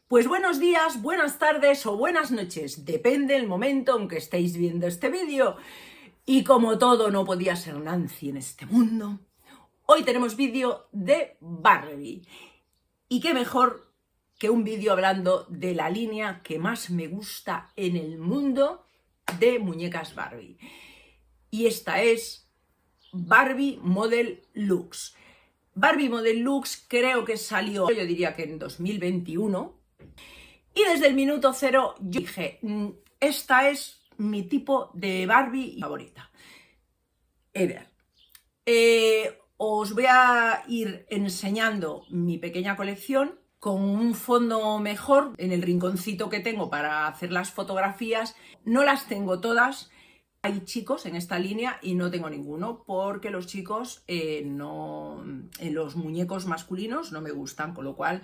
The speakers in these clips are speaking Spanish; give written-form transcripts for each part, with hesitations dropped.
Pues buenos días, buenas tardes o buenas noches, depende el momento en que estéis viendo este vídeo. Y como todo no podía ser Nancy en este mundo, hoy tenemos vídeo de Barbie. Y qué mejor que un vídeo hablando de la línea que más me gusta en el mundo de muñecas Barbie. Y esta es Barbie Model Luxe. Barbie Model Luxe creo que salió, yo diría que en 2021. Y desde el minuto cero yo dije, esta es mi tipo de Barbie favorita. Ever. Os voy a ir enseñando mi pequeña colección con un fondo mejor en el rinconcito que tengo para hacer las fotografías. No las tengo todas. Hay chicos en esta línea y no tengo ninguno porque los chicos los muñecos masculinos no me gustan, con lo cual...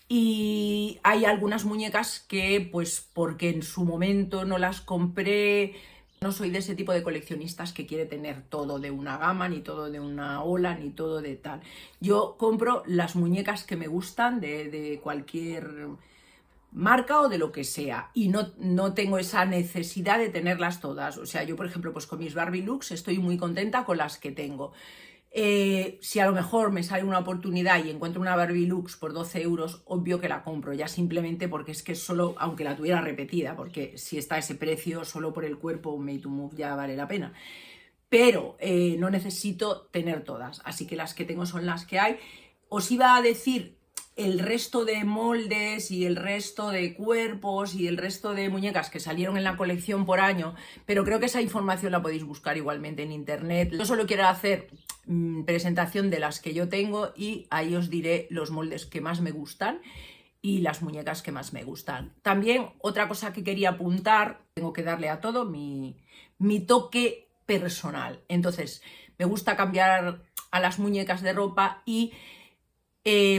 Y hay algunas muñecas que, pues porque en su momento no las compré, no soy de ese tipo de coleccionistas que quiere tener todo de una gama, ni todo de una ola, ni todo de tal. Yo compro las muñecas que me gustan de cualquier marca o de lo que sea, y no tengo esa necesidad de tenerlas todas. O sea, yo por ejemplo, pues con mis Barbie Luxe estoy muy contenta con las que tengo. Si a lo mejor me sale una oportunidad y encuentro una Barbie Luxe por 12 euros, obvio que la compro, ya simplemente porque es que solo, aunque la tuviera repetida, porque si está a ese precio, solo por el cuerpo Made to Move ya vale la pena. Pero no necesito tener todas, así que las que tengo son las que hay. Os iba a decir el resto de moldes y el resto de cuerpos y el resto de muñecas que salieron en la colección por año, pero creo que esa información la podéis buscar igualmente en internet. Yo solo quiero hacer presentación de las que yo tengo y ahí os diré los moldes que más me gustan y las muñecas que más me gustan. También otra cosa que quería apuntar, tengo que darle a todo mi toque personal. Entonces, me gusta cambiar a las muñecas de ropa y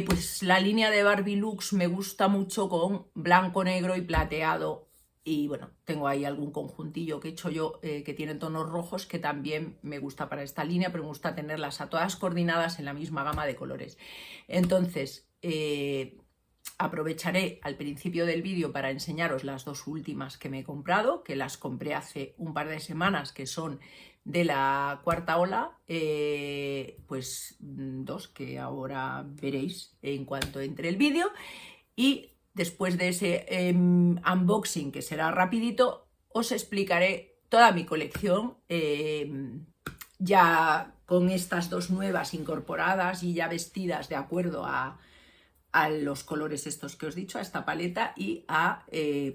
pues la línea de Barbie Luxe me gusta mucho con blanco, negro y plateado. Y bueno, tengo ahí algún conjuntillo que he hecho yo que tiene tonos rojos que también me gusta para esta línea, pero me gusta tenerlas a todas coordinadas en la misma gama de colores. Entonces, aprovecharé al principio del vídeo para enseñaros las dos últimas que me he comprado, que las compré hace un par de semanas, que son de la cuarta ola, pues dos que ahora veréis en cuanto entre el vídeo. Y después de ese unboxing, que será rapidito, os explicaré toda mi colección, ya con estas dos nuevas incorporadas y ya vestidas de acuerdo a los colores estos que os he dicho, a esta paleta y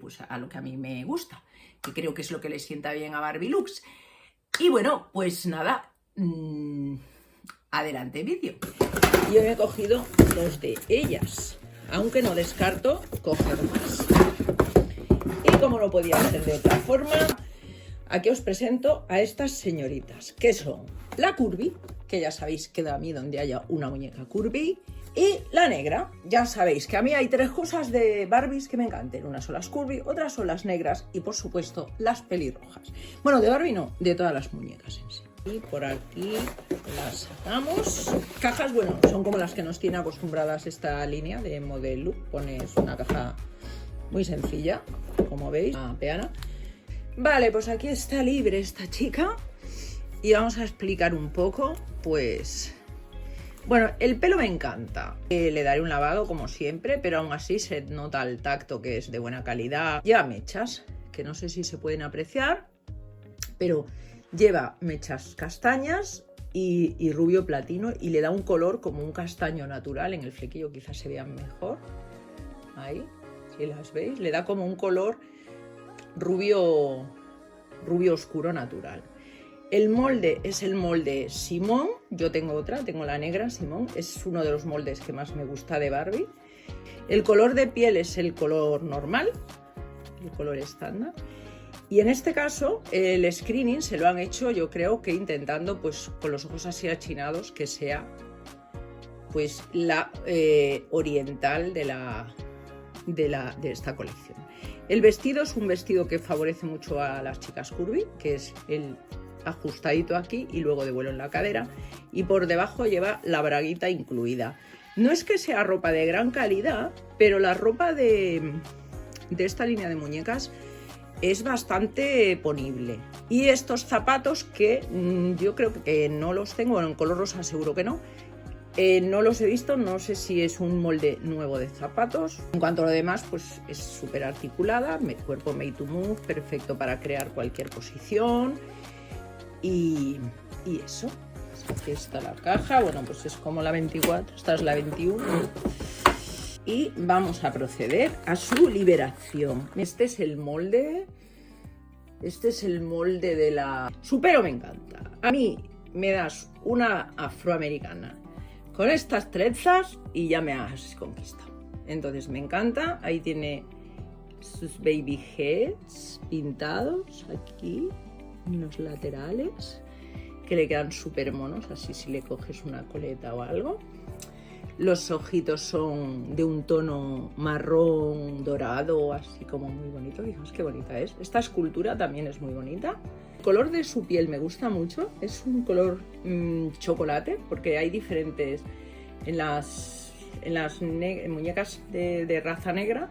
pues a lo que a mí me gusta, que creo que es lo que le sienta bien a Barbie Luxe. Y bueno, pues nada, adelante vídeo. Yo me he cogido dos de ellas, aunque no descarto coger más. Y como no podía ser de otra forma, aquí os presento a estas señoritas, que son la Curvy, que ya sabéis que da a mí donde haya una muñeca Curvy, y la negra. Ya sabéis que a mí hay tres cosas de Barbies que me encantan. Unas son las Curvy, otras son las negras y por supuesto las pelirrojas. Bueno, de Barbie no, de todas las muñecas en sí. Y por aquí las sacamos. Cajas, bueno, son como las que nos tiene acostumbradas esta línea de Model Luxe. Pones una caja muy sencilla, como veis, una peana. Vale, pues aquí está libre esta chica y vamos a explicar un poco, pues... Bueno, el pelo me encanta, le daré un lavado como siempre, pero aún así se nota al tacto que es de buena calidad. Lleva mechas, que no sé si se pueden apreciar, pero lleva mechas castañas y rubio platino y le da un color como un castaño natural. En el flequillo quizás se vean mejor, ahí, si las veis, le da como un color rubio oscuro natural. El molde es el molde Simón, yo tengo otra, tengo la negra Simón, es uno de los moldes que más me gusta de Barbie. El color de piel es el color normal, el color estándar. Y en este caso el screening se lo han hecho, yo creo que intentando pues con los ojos así achinados que sea pues la oriental de esta colección. El vestido es un vestido que favorece mucho a las chicas Curvy, que es el ajustadito aquí y luego de vuelo en la cadera, y por debajo lleva la braguita incluida. No es que sea ropa de gran calidad, pero la ropa de esta línea de muñecas es bastante ponible. Y estos zapatos que yo creo que no los tengo, bueno, en color rosa seguro que no. No los he visto, no sé si es un molde nuevo de zapatos. En cuanto a lo demás, pues es súper articulada, cuerpo made to move, perfecto para crear cualquier posición. Y eso. Aquí está la caja, bueno, pues es como la 24, esta es la 21. Y vamos a proceder a su liberación. Este es el molde. Este es el molde de la... Supero, me encanta. A mí me das una afroamericana con estas trenzas y ya me has conquistado. Entonces me encanta. Ahí tiene sus baby heads pintados aquí en los laterales, que le quedan súper monos, así si le coges una coleta o algo. Los ojitos son de un tono marrón dorado, así como muy bonito. Fijaos qué bonita es. Esta escultura también es muy bonita. El color de su piel me gusta mucho. Es un color chocolate, porque hay diferentes en las muñecas de raza negra.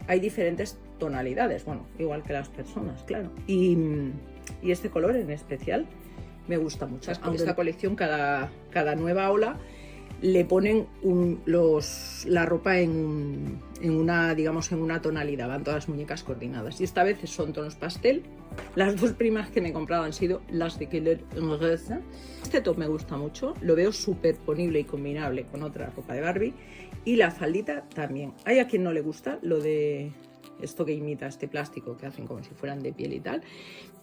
Hay diferentes tonalidades, bueno, igual que las personas, claro. Y este color en especial me gusta mucho. Aunque esta colección, cada nueva ola, le ponen la ropa en una, digamos, en una tonalidad, van todas las muñecas coordinadas. Y esta vez son tonos pastel. Las dos primas que me he comprado han sido las de Keller Rosa. Este top me gusta mucho, lo veo súper ponible y combinable con otra ropa de Barbie. Y la faldita también. Hay a quien no le gusta lo de esto que imita este plástico que hacen como si fueran de piel y tal,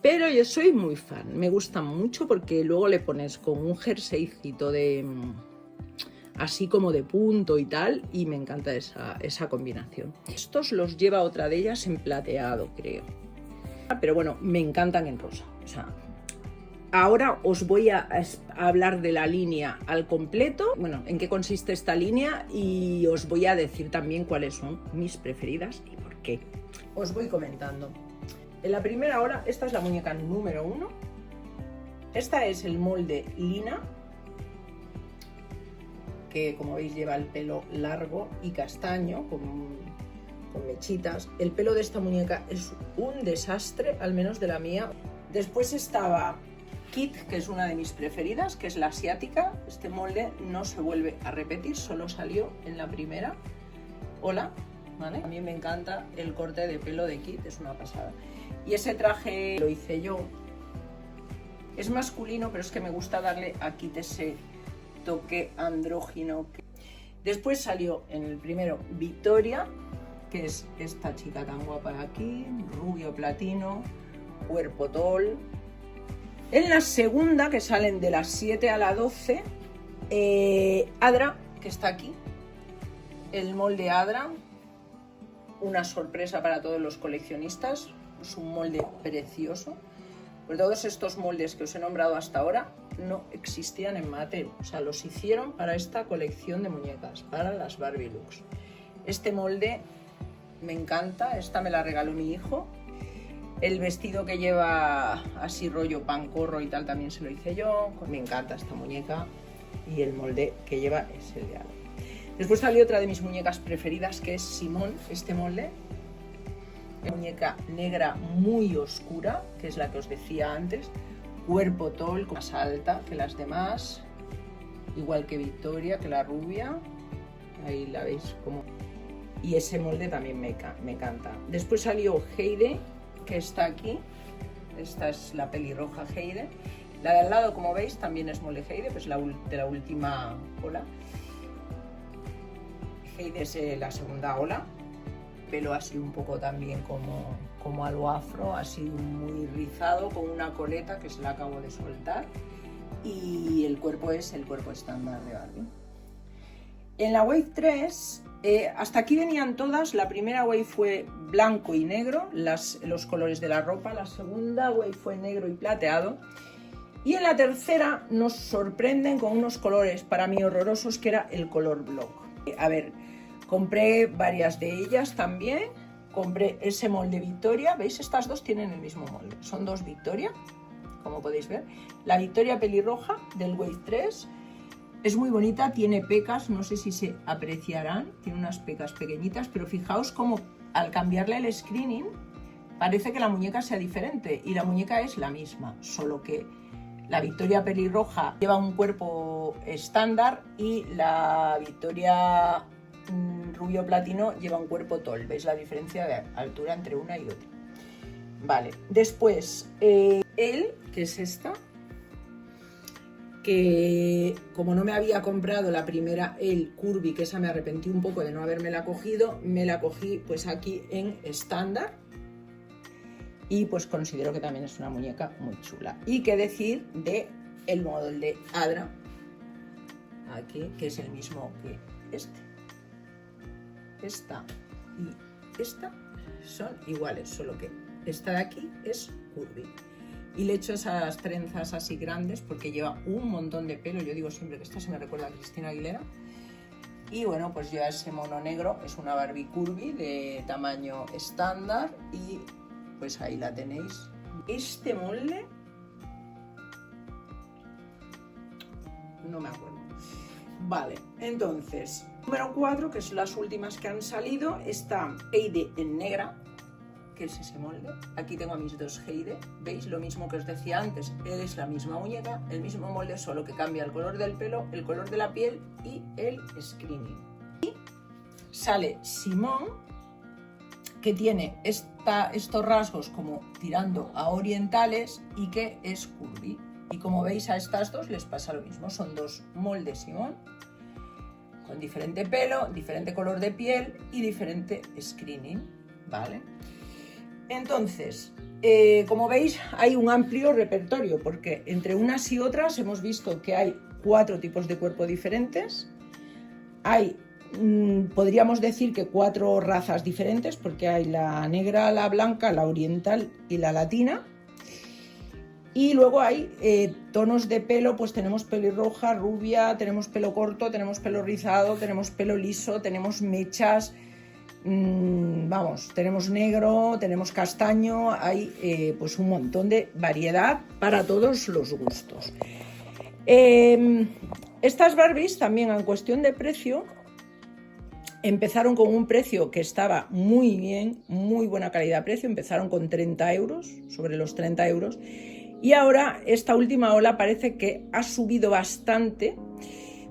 pero yo soy muy fan, me gusta mucho porque luego le pones con un jerseycito de así como de punto y tal, y me encanta esa combinación. Estos los lleva otra de ellas en plateado, creo, pero bueno, me encantan en rosa. O sea, ahora os voy a hablar de la línea al completo, bueno, en qué consiste esta línea, y os voy a decir también cuáles son mis preferidas y por qué. Os voy comentando. En la primera hora, esta es la muñeca número 1. Esta es el molde Lina, que como veis lleva el pelo largo y castaño, con mechitas. El pelo de esta muñeca es un desastre, al menos de la mía. Después estaba Kit, que es una de mis preferidas, que es la asiática. Este molde no se vuelve a repetir, solo salió en la primera ola, ¿vale? A mí me encanta el corte de pelo de Kit, es una pasada. Y ese traje lo hice yo. Es masculino, pero es que me gusta darle a Kit ese toque andrógino. Después salió en el primero Victoria, que es esta chica tan guapa de aquí, rubio platino, cuerpo tall. En la segunda, que salen de las 7 a la 12, Adra, que está aquí, el molde Adra, una sorpresa para todos los coleccionistas, es un molde precioso. Pues todos estos moldes que os he nombrado hasta ahora no existían en Mattel, o sea, los hicieron para esta colección de muñecas, para las Barbie Looks. Este molde me encanta, esta me la regaló mi hijo. El vestido que lleva así rollo pancorro y tal también se lo hice yo. Me encanta esta muñeca y el molde que lleva es el de Adra. Después salió otra de mis muñecas preferidas, que es Simón, este molde. Una muñeca negra muy oscura, que es la que os decía antes, cuerpo tall, más alta que las demás, igual que Victoria, que la rubia, ahí la veis como... Y ese molde también me encanta. Después salió Heide, que está aquí, esta es la pelirroja Heide. La de al lado, como veis, también es molde Heide, pues de la última ola. Heide es la segunda ola. Pelo así un poco también como algo afro, así muy rizado, con una coleta que se la acabo de soltar, y el cuerpo es el cuerpo estándar de Barbie. En la Wave 3, hasta aquí venían todas. La primera Wave fue blanco y negro, los colores de la ropa. La segunda Wave fue negro y plateado. Y en la tercera nos sorprenden con unos colores para mí horrorosos, que era el color block. A ver, compré varias de ellas también. Compré ese molde Victoria. ¿Veis? Estas dos tienen el mismo molde. Son dos Victoria, como podéis ver. La Victoria pelirroja del Wave 3 Es muy bonita, tiene pecas, no sé si se apreciarán, tiene unas pecas pequeñitas, pero fijaos cómo al cambiarle el screening parece que la muñeca sea diferente y la muñeca es la misma, solo que la Victoria pelirroja lleva un cuerpo estándar y la Victoria rubio platino lleva un cuerpo tall. ¿Veis la diferencia de altura entre una y otra? Vale, después que es esta, que como no me había comprado la primera, el Curvy, que esa me arrepentí un poco de no habérmela cogido, me la cogí pues aquí en estándar y pues considero que también es una muñeca muy chula. Y qué decir de el modelo de Adra, aquí, que es el mismo que este. Esta y esta son iguales, solo que esta de aquí es Curvy. Y le he hecho esas trenzas así grandes porque lleva un montón de pelo. Yo digo siempre que esta se me recuerda a Cristina Aguilera. Y bueno, pues lleva ese mono negro, es una Barbie Curvy de tamaño estándar y pues ahí la tenéis. Este molde, no me acuerdo. Vale, entonces, número 4, que son las últimas que han salido, está Heide en negra, que es ese molde. Aquí tengo a mis dos Heide, ¿veis? Lo mismo que os decía antes, es la misma muñeca, el mismo molde, solo que cambia el color del pelo, el color de la piel y el screening. Y sale Simone, que tiene estos rasgos como tirando a orientales y que es Curvy. Y como veis a estas dos les pasa lo mismo, son dos moldes Simone, con diferente pelo, diferente color de piel y diferente screening, ¿vale? Entonces, como veis, hay un amplio repertorio, porque entre unas y otras hemos visto que hay 4 tipos de cuerpo diferentes, hay, podríamos decir que 4 razas diferentes, porque hay la negra, la blanca, la oriental y la latina. Y luego hay tonos de pelo, pues tenemos pelirroja, rubia, tenemos pelo corto, tenemos pelo rizado, tenemos pelo liso, tenemos mechas, vamos, tenemos negro, tenemos castaño, hay pues un montón de variedad para todos los gustos. Estas Barbies también en cuestión de precio empezaron con un precio que estaba muy bien, muy buena calidad-precio, empezaron con 30 euros, sobre los 30 euros. Y ahora esta última ola parece que ha subido bastante,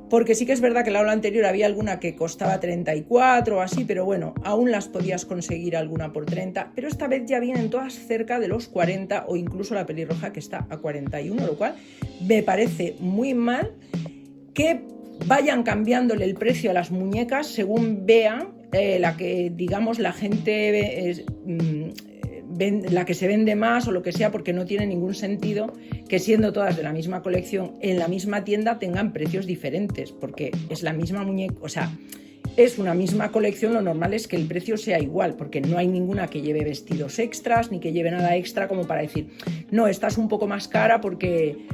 porque sí que es verdad que la ola anterior había alguna que costaba 34 o así, pero bueno, aún las podías conseguir alguna por 30, pero esta vez ya vienen todas cerca de los 40 o incluso la pelirroja que está a 41, lo cual me parece muy mal que vayan cambiándole el precio a las muñecas según vean la que, digamos, la gente la que se vende más o lo que sea, porque no tiene ningún sentido que siendo todas de la misma colección en la misma tienda tengan precios diferentes, porque es la misma muñeca, o sea, es una misma colección, lo normal es que el precio sea igual, porque no hay ninguna que lleve vestidos extras ni que lleve nada extra como para decir, no, esta es un poco más cara porque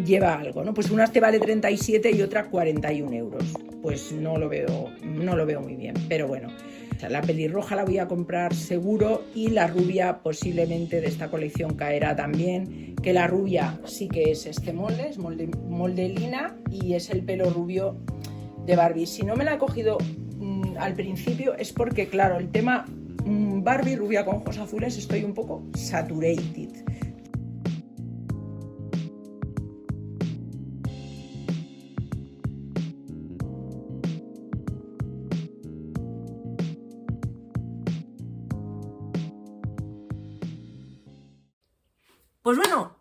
lleva algo, ¿no? Pues una te vale 37 y otra 41 euros. Pues no lo veo muy bien, pero bueno. La pelirroja la voy a comprar seguro y la rubia posiblemente de esta colección caerá también, que la rubia sí que es este molde, es molde lina y es el pelo rubio de Barbie. Si no me la he cogido al principio es porque, claro, el tema Barbie rubia con ojos azules estoy un poco saturated. Pues bueno,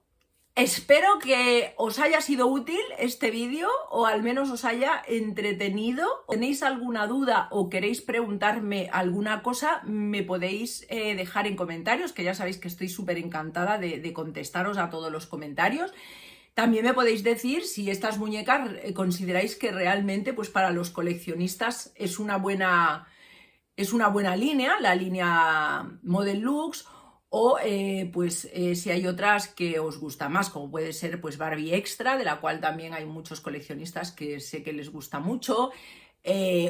espero que os haya sido útil este vídeo o al menos os haya entretenido. ¿Tenéis alguna duda o queréis preguntarme alguna cosa? Me podéis dejar en comentarios, que ya sabéis que estoy súper encantada de contestaros a todos los comentarios. También me podéis decir si estas muñecas consideráis que realmente pues para los coleccionistas es una buena línea, la línea Model Lux, o si hay otras que os gustan más, como puede ser pues Barbie Extra, de la cual también hay muchos coleccionistas que sé que les gusta mucho,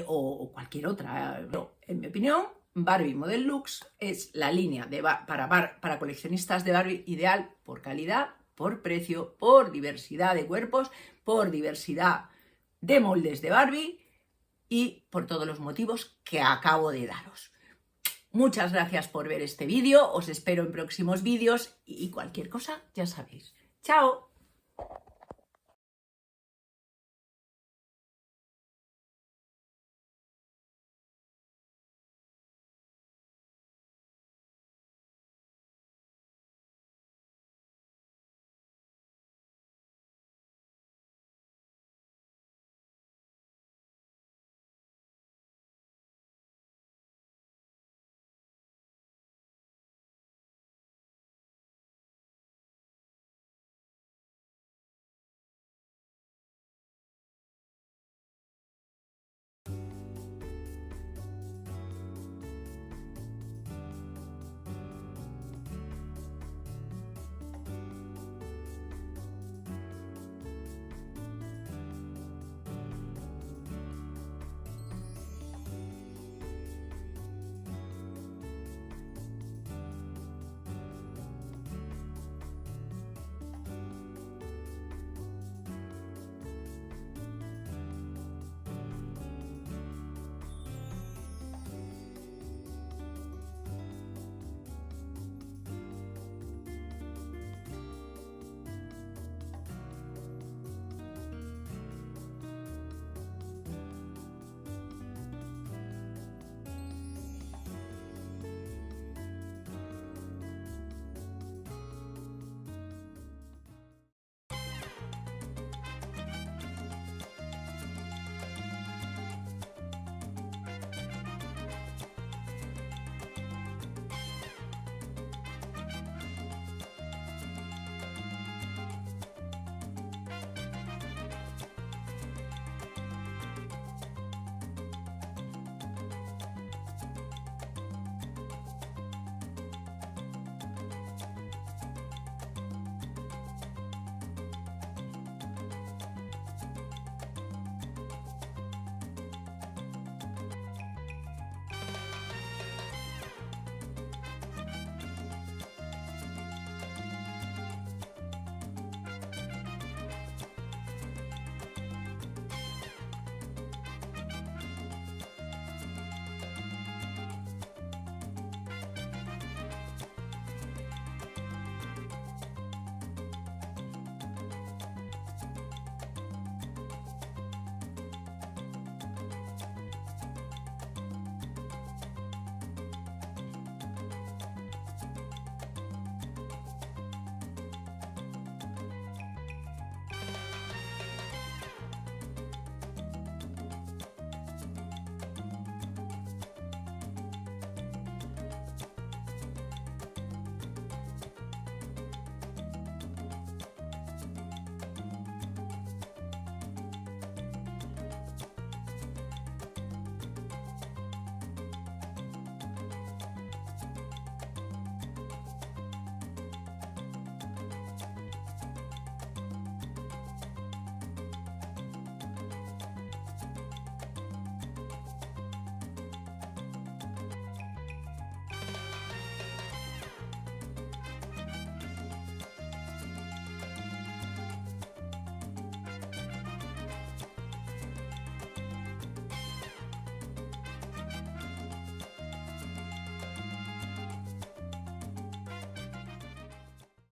o cualquier otra. Pero, en mi opinión, Barbie Model Lux es la línea para coleccionistas de Barbie ideal por calidad, por precio, por diversidad de cuerpos, por diversidad de moldes de Barbie y por todos los motivos que acabo de daros. Muchas gracias por ver este vídeo, os espero en próximos vídeos y cualquier cosa ya sabéis. ¡Chao!